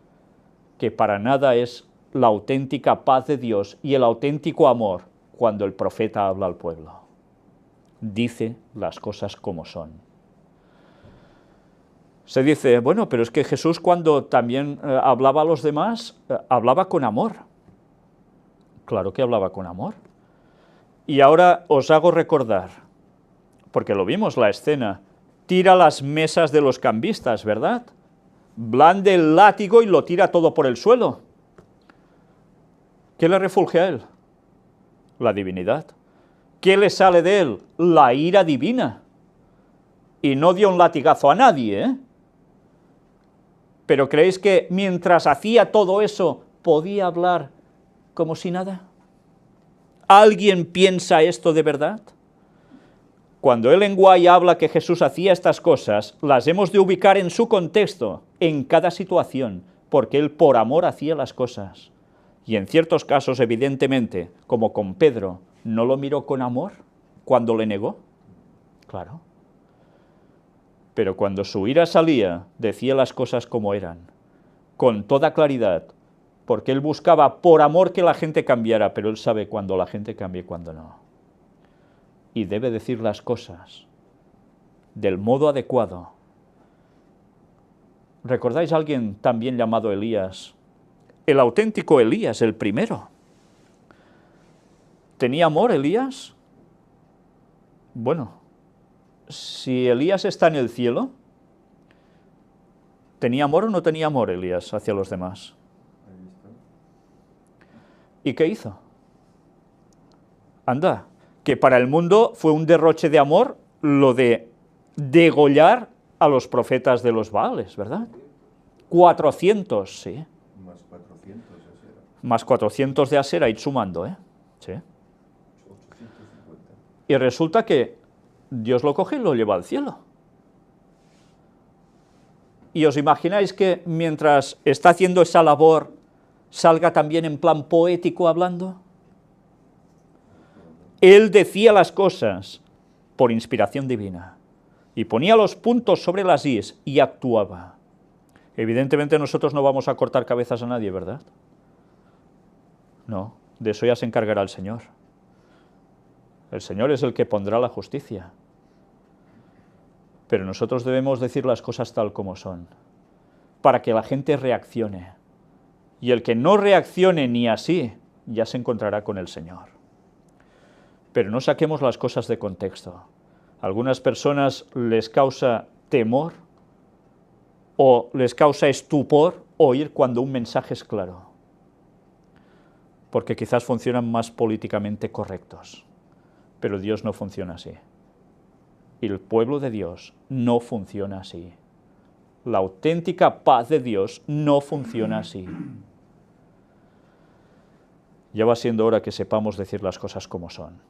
que para nada es la auténtica paz de Dios y el auténtico amor cuando el profeta habla al pueblo. Dice las cosas como son. Se dice, bueno, pero es que Jesús cuando también hablaba a los demás, hablaba con amor. Claro que hablaba con amor. Y ahora os hago recordar, porque lo vimos la escena, tira las mesas de los cambistas, ¿verdad? Blande el látigo y lo tira todo por el suelo. ¿Qué le refulge a él? La divinidad. ¿Qué le sale de él? La ira divina. Y no dio un latigazo a nadie, ¿eh? ¿Pero creéis que mientras hacía todo eso podía hablar como si nada? ¿Alguien piensa esto de verdad? Cuando Ellen White habla que Jesús hacía estas cosas, las hemos de ubicar en su contexto, en cada situación, porque él por amor hacía las cosas. Y en ciertos casos, evidentemente, como con Pedro, ¿no lo miró con amor cuando le negó? Claro. Pero cuando su ira salía, decía las cosas como eran, con toda claridad, porque él buscaba por amor que la gente cambiara, pero él sabe cuándo la gente cambia y cuándo no. Y debe decir las cosas del modo adecuado. ¿Recordáis a alguien también llamado Elías? El auténtico Elías, el primero. ¿Tenía amor Elías? Bueno, si Elías está en el cielo, ¿tenía amor o no tenía amor Elías hacia los demás? ¿Y qué hizo? Anda, que para el mundo fue un derroche de amor lo de degollar a los profetas de los Baales, ¿verdad? 400, sí. Más 400 de Asera. Más 400 de Asera, id sumando, ¿eh? Sí. 850. Y resulta que Dios lo coge y lo lleva al cielo. ¿Y os imagináis que mientras está haciendo esa labor, salga también en plan poético hablando? Él decía las cosas por inspiración divina y ponía los puntos sobre las is y actuaba. Evidentemente nosotros no vamos a cortar cabezas a nadie, ¿verdad? No, de eso ya se encargará el Señor. El Señor es el que pondrá la justicia. Pero nosotros debemos decir las cosas tal como son, para que la gente reaccione. Y el que no reaccione ni así, ya se encontrará con el Señor. pero no saquemos las cosas de contexto. A algunas personas les causa temor o les causa estupor oír cuando un mensaje es claro, porque quizás funcionan más políticamente correctos, pero Dios no funciona así. Y el pueblo de Dios no funciona así. La auténtica paz de Dios no funciona así. Ya va siendo hora que sepamos decir las cosas como son.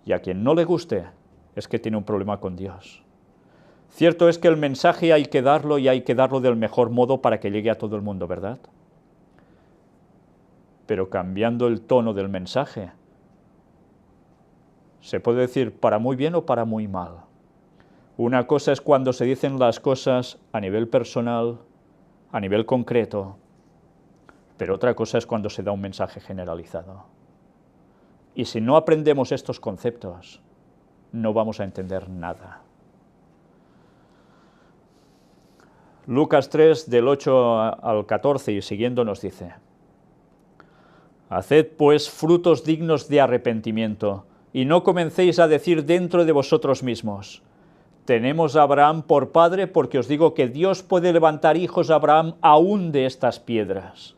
Y a quien no le guste es que tiene un problema con Dios. Cierto es que el mensaje hay que darlo y hay que darlo del mejor modo para que llegue a todo el mundo, ¿verdad? Pero cambiando el tono del mensaje, se puede decir para muy bien o para muy mal. Una cosa es cuando se dicen las cosas a nivel personal, a nivel concreto, pero otra cosa es cuando se da un mensaje generalizado. Y si no aprendemos estos conceptos, no vamos a entender nada. Lucas 3, del 8 al 14 y siguiendo nos dice: Haced pues frutos dignos de arrepentimiento, y no comencéis a decir dentro de vosotros mismos: tenemos a Abraham por padre, porque os digo que Dios puede levantar hijos a Abraham aún de estas piedras.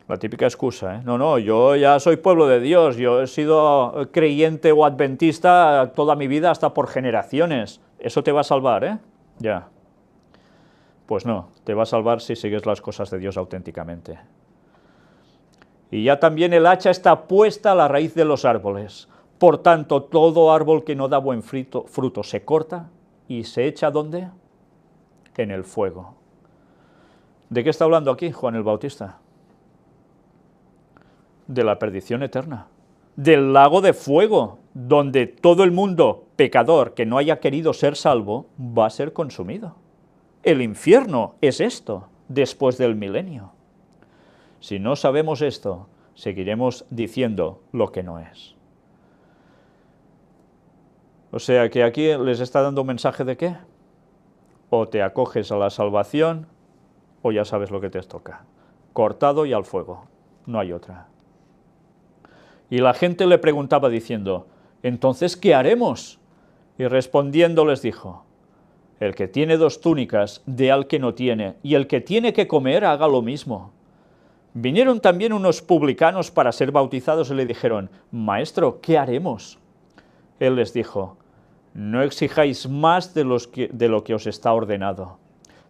La típica excusa, ¿eh? No, yo ya soy pueblo de Dios, yo he sido creyente o adventista toda mi vida, hasta por generaciones. Eso te va a salvar, ¿eh? Ya. Pues no, te va a salvar si sigues las cosas de Dios auténticamente. Y ya también el hacha está puesta a la raíz de los árboles. Por tanto, todo árbol que no da buen fruto se corta y se echa ¿dónde? En el fuego. ¿De qué está hablando aquí Juan el Bautista? De la perdición eterna, del lago de fuego, donde todo el mundo pecador que no haya querido ser salvo va a ser consumido. El infierno es esto, después del milenio. Si no sabemos esto, seguiremos diciendo lo que no es. O sea que aquí les está dando un mensaje de qué. O te acoges a la salvación, o ya sabes lo que te toca. Cortado y al fuego, no hay otra. Y la gente le preguntaba diciendo: ¿entonces qué haremos? Y respondiendo les dijo: el que tiene 2 túnicas, dé al que no tiene, y el que tiene que comer, haga lo mismo. Vinieron también unos publicanos para ser bautizados y le dijeron: Maestro, ¿qué haremos? Él les dijo: no exijáis más de lo que os está ordenado.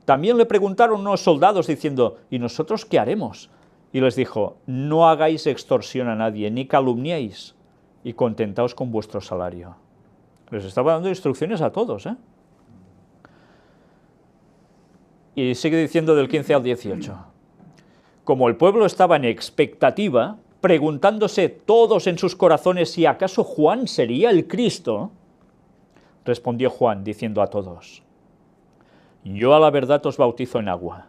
También le preguntaron unos soldados diciendo: ¿y nosotros qué haremos? Y les dijo: no hagáis extorsión a nadie, ni calumniéis, y contentaos con vuestro salario. Les estaba dando instrucciones a todos, ¿eh? Y sigue diciendo del 15 al 18. Como el pueblo estaba en expectativa, preguntándose todos en sus corazones si acaso Juan sería el Cristo, respondió Juan diciendo a todos: yo a la verdad os bautizo en agua,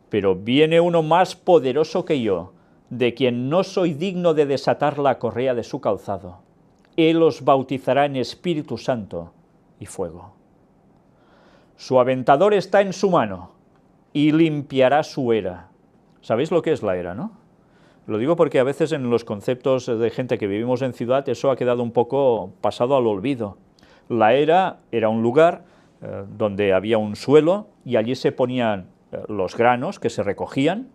pero viene uno más poderoso que yo, de quien no soy digno de desatar la correa de su calzado. Él os bautizará en Espíritu Santo y fuego. Su aventador está en su mano y limpiará su era. ¿Sabéis lo que es la era, no? Lo digo porque a veces en los conceptos de gente que vivimos en ciudad eso ha quedado un poco pasado al olvido. La era era un lugar donde había un suelo y allí se ponían los granos que se recogían.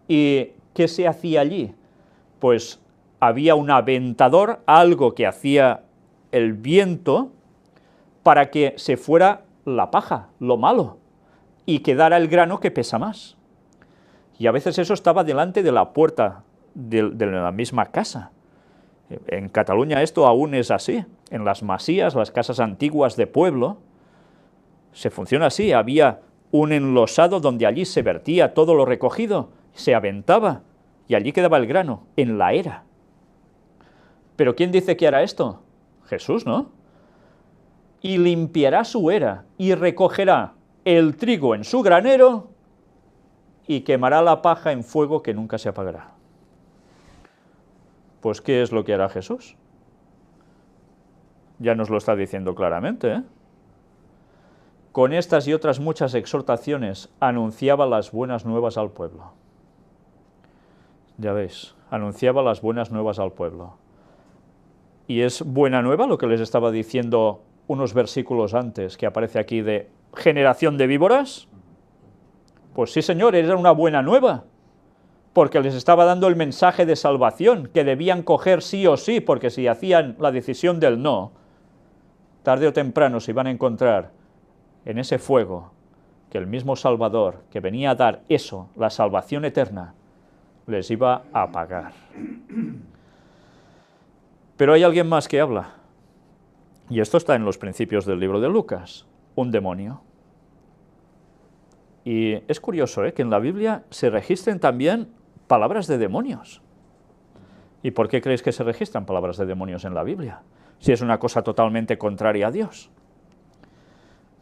¿Y qué se hacía allí? Pues había un aventador, algo que hacía el viento para que se fuera la paja, lo malo, y quedara el grano que pesa más. Y a veces eso estaba delante de la puerta de la misma casa. En Cataluña esto aún es así. En las masías, las casas antiguas de pueblo, se funciona así. Había un enlosado donde allí se vertía todo lo recogido, se aventaba y allí quedaba el grano, en la era. ¿Pero quién dice que hará esto? Jesús, ¿no? Y limpiará su era y recogerá el trigo en su granero y quemará la paja en fuego que nunca se apagará. Pues, ¿qué es lo que hará Jesús? Ya nos lo está diciendo claramente, ¿eh? Con estas y otras muchas exhortaciones anunciaba las buenas nuevas al pueblo. Ya veis, anunciaba las buenas nuevas al pueblo. Y es buena nueva lo que les estaba diciendo unos versículos antes, que aparece aquí de generación de víboras. Pues sí, señor, era una buena nueva, porque les estaba dando el mensaje de salvación, que debían coger sí o sí, porque si hacían la decisión del no, tarde o temprano se iban a encontrar en ese fuego, que el mismo Salvador, que venía a dar eso, la salvación eterna, les iba a apagar. Pero hay alguien más que habla, y esto está en los principios del libro de Lucas, un demonio. Y es curioso, que en la Biblia se registren también palabras de demonios. ¿Y por qué creéis que se registran palabras de demonios en la Biblia? Si es una cosa totalmente contraria a Dios.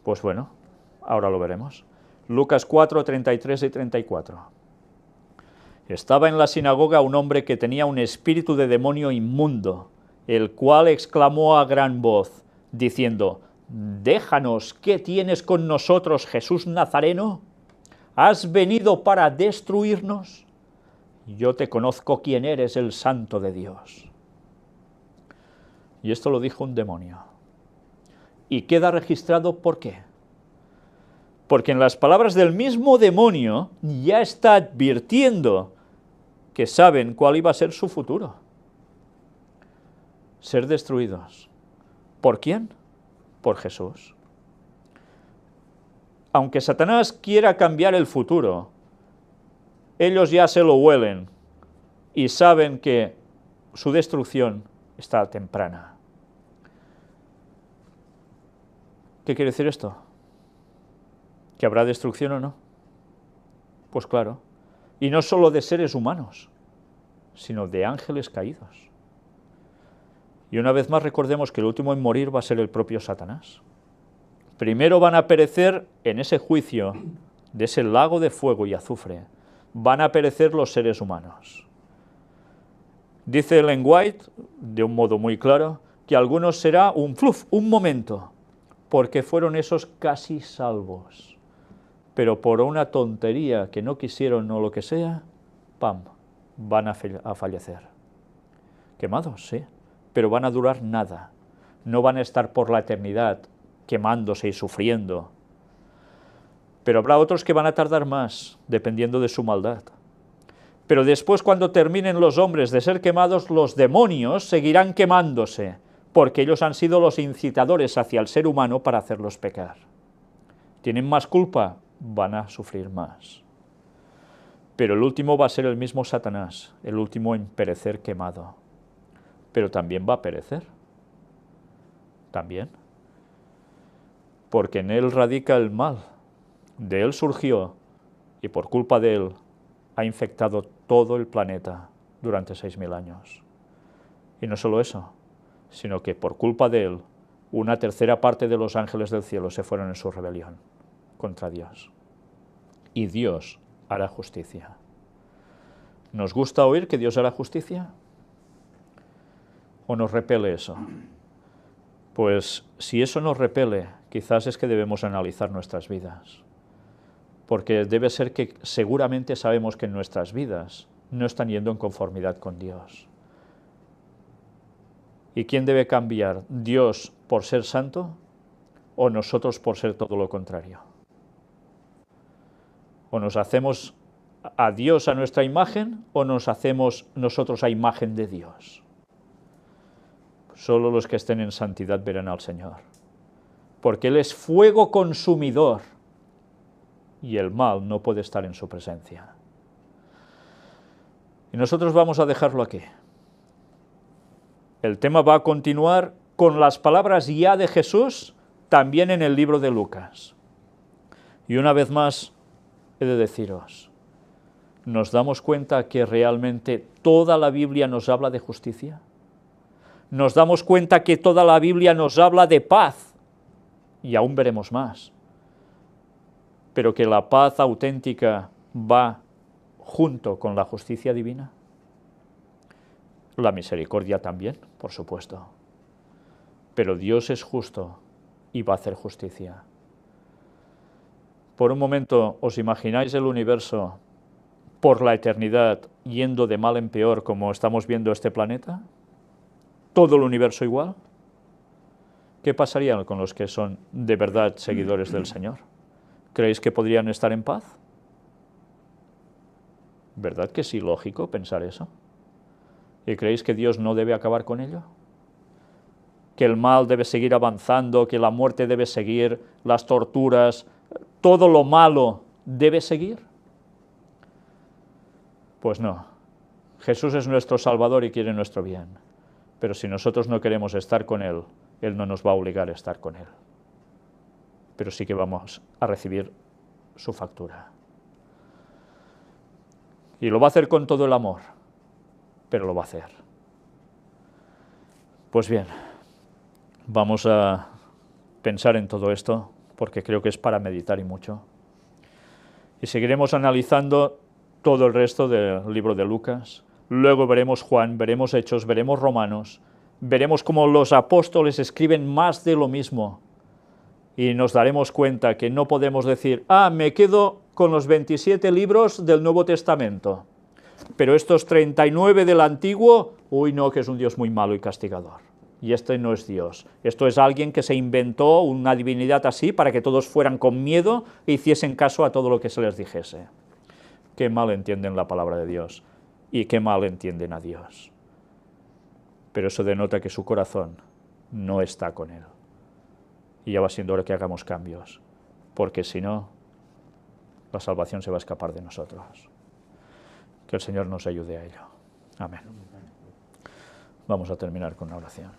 Pues bueno, ahora lo veremos. Lucas 4, 33 y 34. Estaba en la sinagoga un hombre que tenía un espíritu de demonio inmundo, el cual exclamó a gran voz, diciendo: «Déjanos, ¿qué tienes con nosotros, Jesús Nazareno? ¿Has venido para destruirnos? Yo te conozco quién eres, el Santo de Dios». Y esto lo dijo un demonio. Y queda registrado, ¿por qué? Porque en las palabras del mismo demonio ya está advirtiendo que saben cuál iba a ser su futuro. Ser destruidos. ¿Por quién? Por Jesús. Aunque Satanás quiera cambiar el futuro, ellos ya se lo huelen y saben que su destrucción está temprana. ¿Qué quiere decir esto? ¿Que habrá destrucción o no? Pues claro. Y no solo de seres humanos, sino de ángeles caídos. Y una vez más recordemos que el último en morir va a ser el propio Satanás. Primero van a perecer en ese juicio de ese lago de fuego y azufre. Van a perecer los seres humanos. Dice Ellen White, de un modo muy claro, que a algunos será un fluf, un momento, porque fueron esos casi salvos. Pero por una tontería que no quisieron o lo que sea, ¡pam!, van a fallecer. Quemados, sí, pero van a durar nada. No van a estar por la eternidad quemándose y sufriendo. Pero habrá otros que van a tardar más, dependiendo de su maldad. Pero después, cuando terminen los hombres de ser quemados, los demonios seguirán quemándose, porque ellos han sido los incitadores hacia el ser humano para hacerlos pecar. ¿Tienen más culpa? Van a sufrir más. Pero el último va a ser el mismo Satanás, el último en perecer quemado. Pero también va a perecer. También. Porque en él radica el mal. De él surgió, y por culpa de él ha infectado todo el planeta durante 6.000 años. Y no solo eso, sino que por culpa de él, una tercera parte de los ángeles del cielo se fueron en su rebelión contra Dios. Y Dios hará justicia. ¿Nos gusta oír que Dios hará justicia? ¿O nos repele eso? Pues si eso nos repele, quizás es que debemos analizar nuestras vidas. Porque debe ser que seguramente sabemos que en nuestras vidas no están yendo en conformidad con Dios. ¿Y quién debe cambiar? ¿Dios por ser santo o nosotros por ser todo lo contrario? ¿O nos hacemos a Dios a nuestra imagen o nos hacemos nosotros a imagen de Dios? Solo los que estén en santidad verán al Señor. Porque Él es fuego consumidor y el mal no puede estar en su presencia. Y nosotros vamos a dejarlo aquí. El tema va a continuar con las palabras ya de Jesús, también en el libro de Lucas. Y una vez más, he de deciros, ¿nos damos cuenta que realmente toda la Biblia nos habla de justicia? ¿Nos damos cuenta que toda la Biblia nos habla de paz? Y aún veremos más. Pero que la paz auténtica va junto con la justicia divina. La misericordia también, por supuesto. Pero Dios es justo y va a hacer justicia. Por un momento, ¿os imagináis el universo por la eternidad yendo de mal en peor como estamos viendo este planeta? todo el universo igual? ¿Qué pasaría con los que son de verdad seguidores del Señor? ¿Creéis que podrían estar en paz? ¿Verdad que es ilógico pensar eso? ¿Y creéis que Dios no debe acabar con ello? ¿Que el mal debe seguir avanzando, que la muerte debe seguir, las torturas, todo lo malo debe seguir? Pues no. Jesús es nuestro Salvador y quiere nuestro bien. Pero si nosotros no queremos estar con Él, Él no nos va a obligar a estar con Él. Pero sí que vamos a recibir su factura. Y lo va a hacer con todo el amor, pero lo va a hacer. Pues bien, vamos a pensar en todo esto, porque creo que es para meditar y mucho. Y seguiremos analizando todo el resto del libro de Lucas. Luego veremos Juan, veremos Hechos, veremos Romanos, veremos cómo los apóstoles escriben más de lo mismo. Y nos daremos cuenta que no podemos decir, me quedo con los 27 libros del Nuevo Testamento, pero estos 39 del Antiguo, no, que es un Dios muy malo y castigador. Y este no es Dios, esto es alguien que se inventó una divinidad así para que todos fueran con miedo e hiciesen caso a todo lo que se les dijese. Qué mal entienden la palabra de Dios y qué mal entienden a Dios. Pero eso denota que su corazón no está con Él. Y ya va siendo hora que hagamos cambios, porque si no, la salvación se va a escapar de nosotros. Que el Señor nos ayude a ello. Amén. Vamos a terminar con una oración.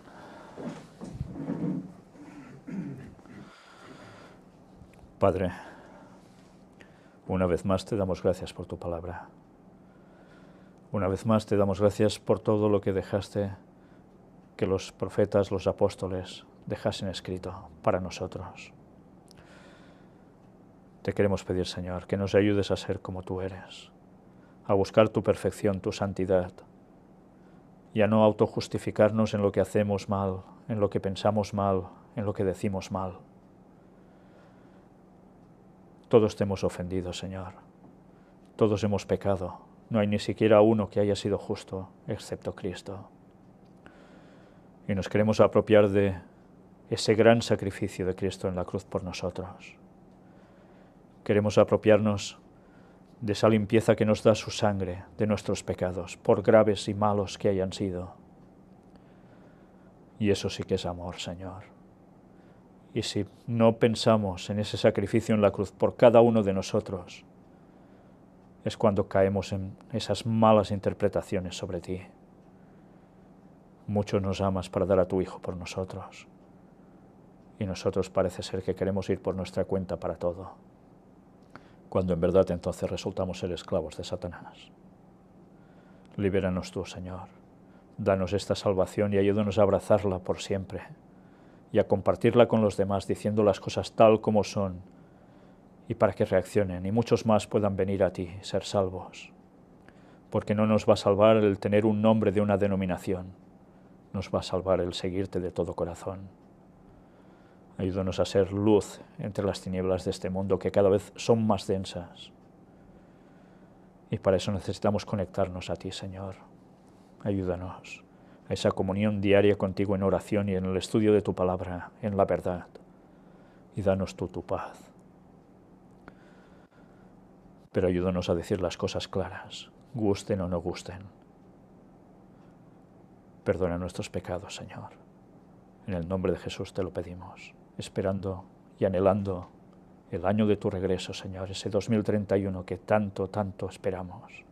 Padre, una vez más te damos gracias por tu palabra. Una vez más te damos gracias por todo lo que dejaste que los profetas, los apóstoles, dejasen escrito para nosotros. Te queremos pedir, Señor, que nos ayudes a ser como tú eres, a buscar tu perfección, tu santidad, y a no autojustificarnos en lo que hacemos mal, en lo que pensamos mal, en lo que decimos mal. Todos te hemos ofendido, Señor. Todos hemos pecado. No hay ni siquiera uno que haya sido justo, excepto Cristo. Y nos queremos apropiar de ese gran sacrificio de Cristo en la cruz por nosotros. Queremos apropiarnos de esa limpieza que nos da su sangre de nuestros pecados, por graves y malos que hayan sido. Y eso sí que es amor, Señor. Y si no pensamos en ese sacrificio en la cruz por cada uno de nosotros, es cuando caemos en esas malas interpretaciones sobre ti. Mucho nos amas para dar a tu Hijo por nosotros. Y nosotros parece ser que queremos ir por nuestra cuenta para todo, cuando en verdad entonces resultamos ser esclavos de Satanás. Libéranos tú, Señor. Danos esta salvación y ayúdanos a abrazarla por siempre y a compartirla con los demás, diciendo las cosas tal como son, y para que reaccionen y muchos más puedan venir a ti, ser salvos. Porque no nos va a salvar el tener un nombre de una denominación, nos va a salvar el seguirte de todo corazón. Ayúdanos a ser luz entre las tinieblas de este mundo que cada vez son más densas. Y para eso necesitamos conectarnos a ti, Señor. Ayúdanos a esa comunión diaria contigo en oración y en el estudio de tu palabra, en la verdad. Y danos tú tu paz. Pero ayúdanos a decir las cosas claras, gusten o no gusten. Perdona nuestros pecados, Señor. En el nombre de Jesús te lo pedimos, esperando y anhelando el año de tu regreso, Señor, ese 2031 que tanto, tanto esperamos.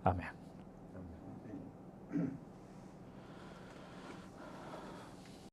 Amén.